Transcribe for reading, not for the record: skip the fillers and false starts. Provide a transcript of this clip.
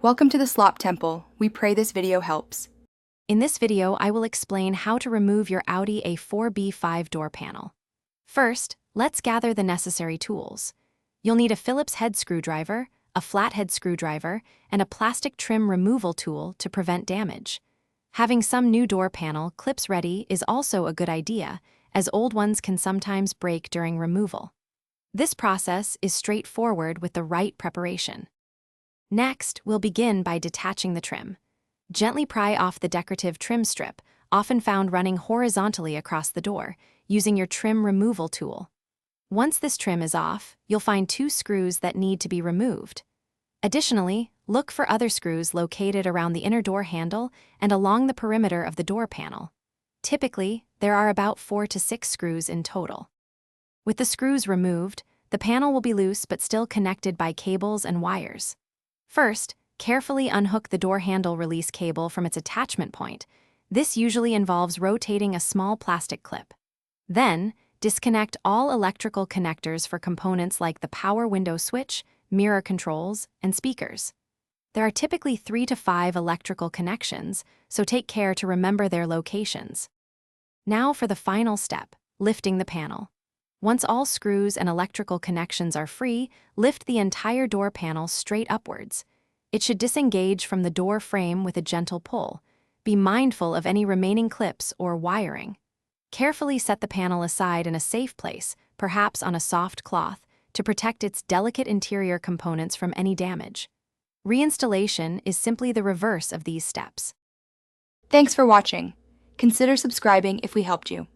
Welcome to the Slop Temple. We pray this video helps. In this video, I will explain how to remove your Audi A4 B5 door panel. First, let's gather the necessary tools. You'll need a Phillips head screwdriver, a flathead screwdriver, and a plastic trim removal tool to prevent damage. Having some new door panel clips ready is also a good idea, as old ones can sometimes break during removal. This process is straightforward with the right preparation. Next, we'll begin by detaching the trim. Gently pry off the decorative trim strip, often found running horizontally across the door, using your trim removal tool. Once this trim is off, you'll find 2 screws that need to be removed. Additionally, look for other screws located around the inner door handle and along the perimeter of the door panel. Typically, there are about 4 to 6 screws in total. With the screws removed, the panel will be loose but still connected by cables and wires. First, carefully unhook the door handle release cable from its attachment point. This usually involves rotating a small plastic clip. Then, disconnect all electrical connectors for components like the power window switch, mirror controls, and speakers. There are typically 3 to 5 electrical connections, so take care to remember their locations. Now for the final step, lifting the panel. Once all screws and electrical connections are free, lift the entire door panel straight upwards. It should disengage from the door frame with a gentle pull. Be mindful of any remaining clips or wiring. Carefully set the panel aside in a safe place, perhaps on a soft cloth, to protect its delicate interior components from any damage. Reinstallation is simply the reverse of these steps. Thanks for watching. Consider subscribing if we helped you.